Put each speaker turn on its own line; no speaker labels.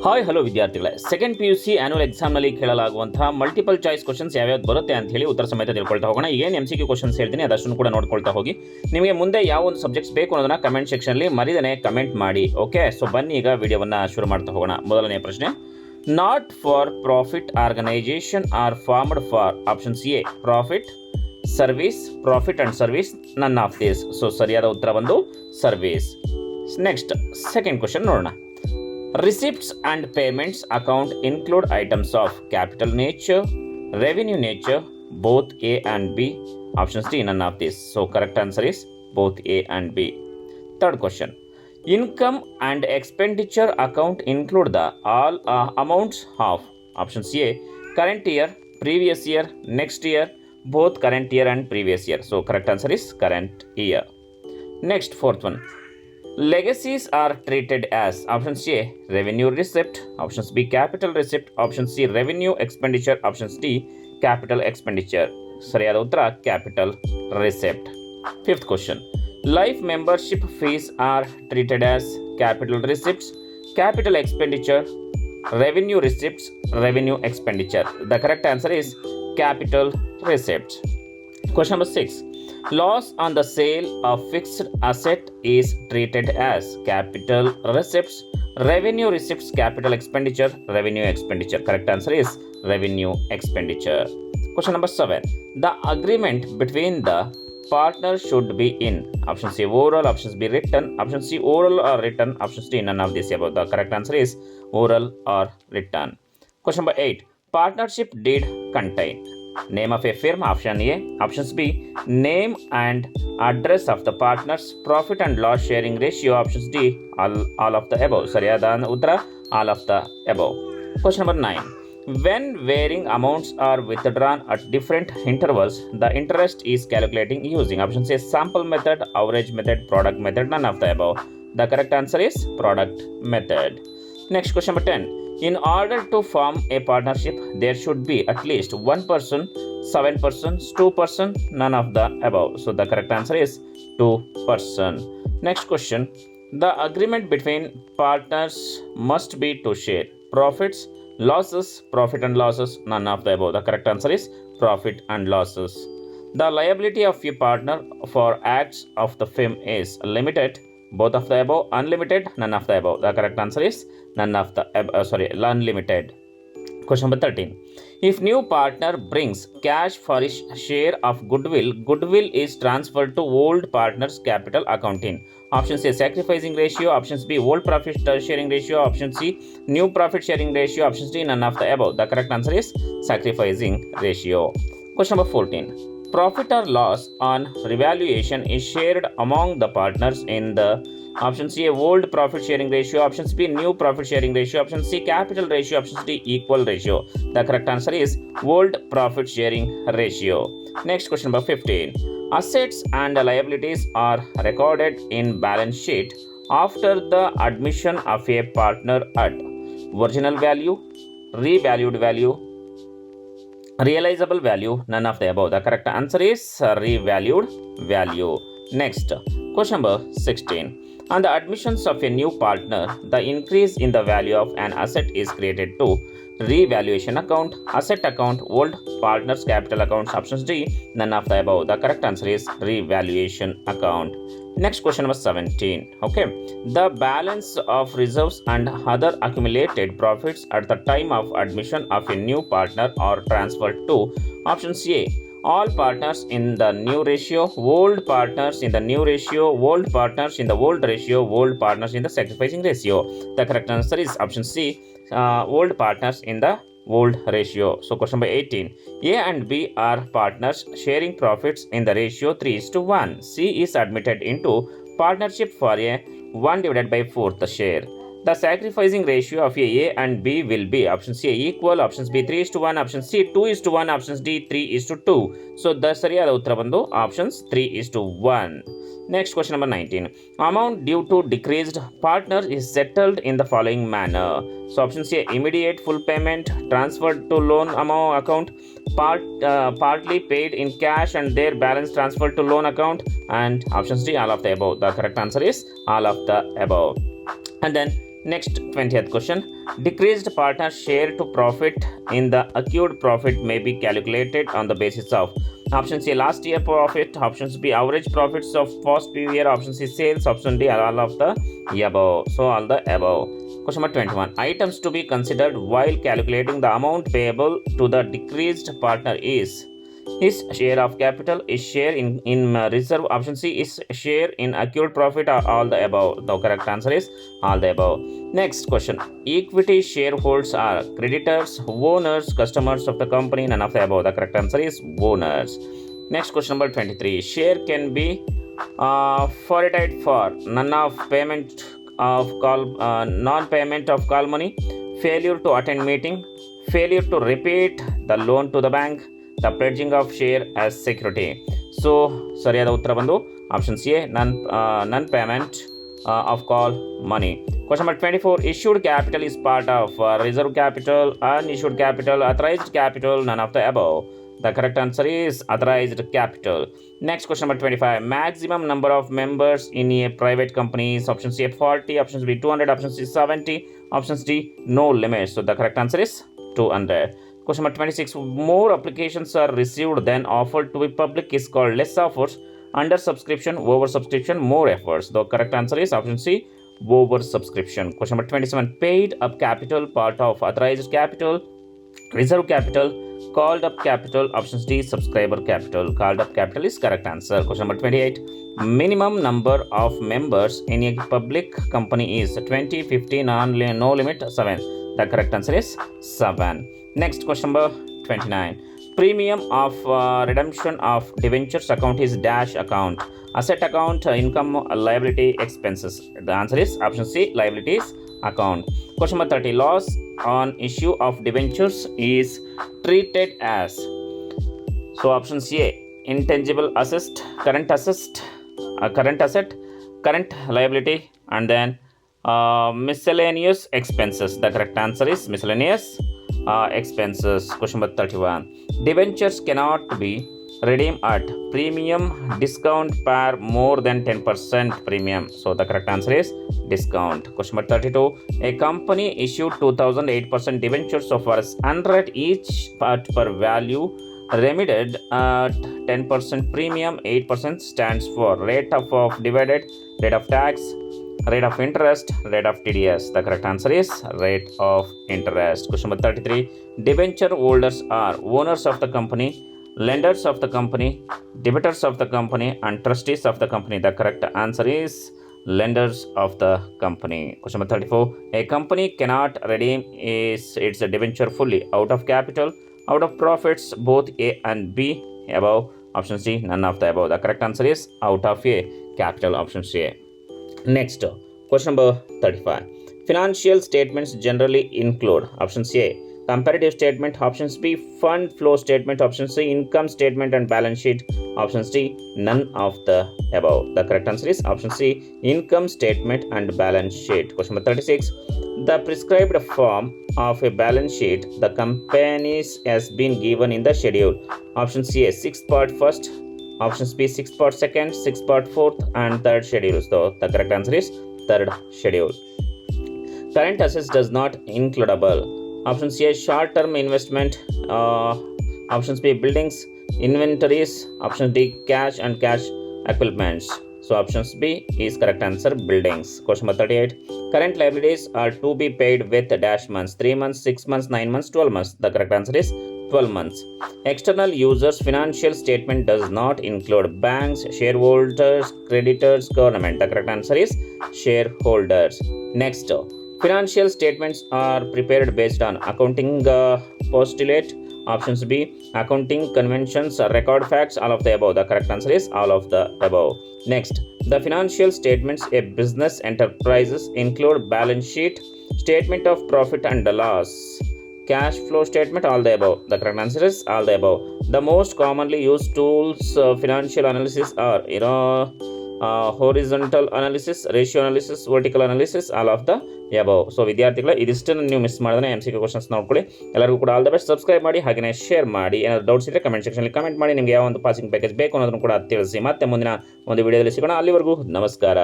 Hi hello ವಿದ್ಯಾರ್ಥಿಗಳೇ, second PUC annual ಎಕ್ಸಾಮ್ನಲ್ಲಿ ಕೇಳಲಾಗುವಂತಹ ಮಲ್ಟಿಪಲ್ ಚಾಯ್ಸ್ ಕ್ವಶನ್ಸ್ ಯಾವ್ಯಾವ್ದು ಬರುತ್ತೆ ಅಂತ ಹೇಳಿ ಉತ್ತರ ಸಮೇತ ತಿಳ್ಕೊಳ್ತಾ ಹೋಗೋಣ. ಏನು MCQ ಕ್ವಶನ್ಸ್ ಹೇಳ್ತೀನಿ ಅದಷ್ಟನ್ನು ಕೂಡ ನೋಡ್ಕೊಳ್ತಾ ಹೋಗಿ. ನಿಮಗೆ ಮುಂದೆ ಯಾವ ಒಂದು ಸಬ್ಜೆಕ್ಟ್ಸ್ ಬೇಕು ಅನ್ನೋದನ್ನ ಕಮೆಂಟ್ ಸೆಕ್ಷನಲ್ಲಿ ಮರಿದನೆ ಕಮೆಂಟ್ ಮಾಡಿ. ಓಕೆ, ಸೊ ಬನ್ನಿ ಈಗ ವಿಡಿಯೋವನ್ನು ಶುರು ಮಾಡ್ತಾ ಹೋಗೋಣ. ಮೊದಲನೇ ಪ್ರಶ್ನೆ, not for profit organization are formed for options a profit, service, profit and service, none of this. So ಸರಿಯಾದ ಉತ್ತರ ಬಂದು ಸರ್ವಿಸ್. ನೆಕ್ಸ್ಟ್ ಸೆಕೆಂಡ್ ಕ್ವಶನ್ ನೋಡೋಣ. Receipts and payments account include items of capital nature, revenue nature, both A and B. Options D, none of this. So correct answer is both A and B. Third question. Income and expenditure account include the all amounts of options A, current year, previous year, next year, both current year and previous year. So correct answer is current year. Next, fourth one. Legacies are treated as options A, revenue receipt, options B, capital receipt, options C, revenue expenditure, options D, capital expenditure. ಸರಿಯಾದ ಉತ್ತರ capital receipt. Fifth question. Life membership fees are treated as capital receipts, capital expenditure, revenue receipts, revenue expenditure. The correct answer is capital receipts. Question number 6. Loss on the sale of fixed asset is treated as capital receipts, revenue receipts, capital expenditure, revenue expenditure. Correct answer is revenue expenditure. Question number 7. The agreement between the partners should be in option C, oral, option B, written, option C, oral or written, option D, none of this above. The correct answer is oral or written. Question number 8. Partnership deed contain name of a firm, option A, options B, name and address of the partners, profit and loss sharing ratio, options D, all of the above. ಸರಿಯಾದ ಉತ್ತರ all of the above. Question number 9. When varying amounts are withdrawn at different intervals, the interest is calculating using options A, sample method, average method, product method, none of the above. The correct answer is product method. Next, question number 10. In order to form a partnership, there should be at least 1 person, 7 persons, 2 persons, none of the above. So the correct answer is 2 person. Next question. The agreement between partners must be to share profits, losses, profit and losses, none of the above. The correct answer is profit and losses. The liability of a partner for acts of the firm is limited, both of the above, unlimited, none of the above. The correct answer is none of the unlimited. Question number 13. If new partner brings cash for his share of goodwill, goodwill is transferred to old partner's capital account in options A, sacrificing ratio, options B, old profit sharing ratio, option C, new profit sharing ratio, options D, none of the above. The correct answer is sacrificing ratio. Question number 14. Profit or loss on revaluation is shared among the partners in the option C, old profit sharing ratio, option B, new profit sharing ratio, option C, capital ratio, option D, equal ratio. The correct answer is old profit sharing ratio. Next, question number 15. Assets and liabilities are recorded in balance sheet after the admission of a partner at original value, revalued value, realizable value, none of the above. The correct answer is revalued value. Next, question number 16. On the admissions of a new partner, the increase in the value of an asset is created to revaluation account, asset account, old partners capital accounts, options D, none of the above. The correct answer is revaluation account. Next, question number 17. Okay, the balance of reserves and other accumulated profits at the time of admission of a new partner are transferred to options A, all partners in the new ratio, old partners in the new ratio, old partners in the old ratio, old partners in the sacrificing ratio. The correct answer is option C, old partners in the old ratio. So question number 18. A and B are partners sharing profits in the ratio 3:1. C is admitted into partnership for a 1 divided by 4th share. The sacrificing ratio of A and B will be option C, equal, options B, 3:1, option C, 2:1, options D, 3:2. So the ಸರಿಯಾದ ಉತ್ತರ ಬಂದು options 3:1. Next, question number 19. Amount due to decreased partner is settled in the following manner. So option C, immediate full payment, transferred to loan amount account, partly paid in cash and their balance transferred to loan account, and options D, all of the above. The correct answer is all of the above. And then Next 20th question. Decreased partner share to profit in the accrued profit may be calculated on the basis of option C last year profit, options B average profits of past few year, option C sales, option D all of the above. So all the above. Question number 21. Items to be considered while calculating the amount payable to the decreased partner is his share of capital, is share in reserve, option C is share in accrued profit, or all the above. The correct answer is all the above. Next question. Equity shareholders are creditors, owners, customers of the company, none of the above. The correct answer is owners. Next question number 23. Share can be forfeited for none of payment of call, non-payment of call money, failure to attend meeting, failure to repeat the loan to the bank, the pledging of share as security. So ಸರಿಯಾದ ಉತ್ತರ ಬಂದು option C ನನ್ payment of call money. Question number 24. Issued capital is part of reserve capital, unissued capital, authorized capital, none of the above. The correct answer is authorized capital. Next question number 25. Maximum number of members in a private company is option C 40, option B 200, option C 70, option D no limit. So the correct answer is 200. Question number 26. More applications are received than offered to be public is called less offers. Under subscription, over subscription, more efforts. The correct answer is option C over subscription. Question number 27. Paid up capital part of authorized capital, reserve capital, called up capital, option D subscriber capital. Called up capital is correct answer. Question number 28. Minimum number of members in a public company is 20, 50, no limit, 7. The correct answer is 7. Next question number 29. Premium of redemption of debentures account is dash account. Asset account, income, liability, expenses. The answer is option C liabilities account. Question number 30. Loss on issue of debentures is treated as. So option C intangible asset, current asset, current liability, and then miscellaneous expenses. The correct answer is miscellaneous expenses. Question number 31. Debentures cannot be redeemed at premium, discount, par more than 10% premium. So the correct answer is discount. Question number 32. A company issued 2008% debentures of 100 each part per value remitted at 10% premium. 8% stands for rate of divided, rate of tax, rate of interest, rate of TDS. The correct answer is rate of interest. Question number 33. Debenture holders are owners of the company, lenders of the company, debtors of the company, and trustees of the company. The correct answer is lenders of the company. Question number 34. A company cannot redeem its debenture fully out of capital, out of profits, both A and B. Above, option C none of the above. The correct answer is out of A capital, option C. Next, question number 35. Financial statements generally include option C comparative statement, option B fund flow statement, option C income statement and balance sheet, option D none of the above. The correct answer is option C income statement and balance sheet. Question number 36. The prescribed form of a balance sheet the companies has been given in the schedule. Option C 6th part first, option B 6th part second, 6th part fourth, and third schedules. So the correct answer is third schedule. Current assets does not includable. Option C short term investment, option B buildings, inventories, option D cash and cash equivalents. So option B is correct answer, buildings. Question number 38. Current liabilities are to be paid with dash months, 3 months, 6 months, 9 months, 12 months. The correct answer is 12 months. External users financial statement does not include banks, shareholders, creditors, government. The correct answer is shareholders. Next, financial statements are prepared based on accounting postulate. Options B accounting conventions, record facts, all of the above. The correct answer is all of the above. Next, the financial statements a business enterprises include balance sheet, statement of profit and loss, cash flow statement, all the above. The correct answer is all the above. The most commonly used tools financial analysis are horizontal analysis, ratio analysis, vertical analysis, all of the above. So ವಿದ್ಯಾರ್ಥಿಗಳ ಇದಿಷ್ಟನ್ನು ನೀವು miss ಮಾಡಿದ್ರೆ MCQ questions ನೋಡ್ಕೊಳ್ಳಿ. ಎಲ್ಲರಿಗೂ ಕೂಡ all the best. Subscribe ಮಾಡಿ, ಹಾಗೆಯೇ share ಮಾಡಿ. ಏನಾದರೂ ಡೌಟ್ಸ್ ಇದ್ದರೆ ಕಮೆಂಟ್ ಸೆಕ್ಷನಲ್ಲಿ ಕಮೆಂಟ್ ಮಾಡಿ. ನಿಮಗೆ ಯಾವ ಒಂದು ಪಾಸಿಂಗ್ ಪ್ಯಾಕೇಜ್ ಬೇಕು ಅನ್ನೋದನ್ನು ಕೂಡ ತಿಳಿಸಿ. ಮತ್ತೆ ಮುಂದಿನ ಒಂದು ವಿಡಿಯೋದಲ್ಲಿ ಸಿಗೋಣ. ಅಲ್ಲಿವರೆಗೂ ನಮಸ್ಕಾರ.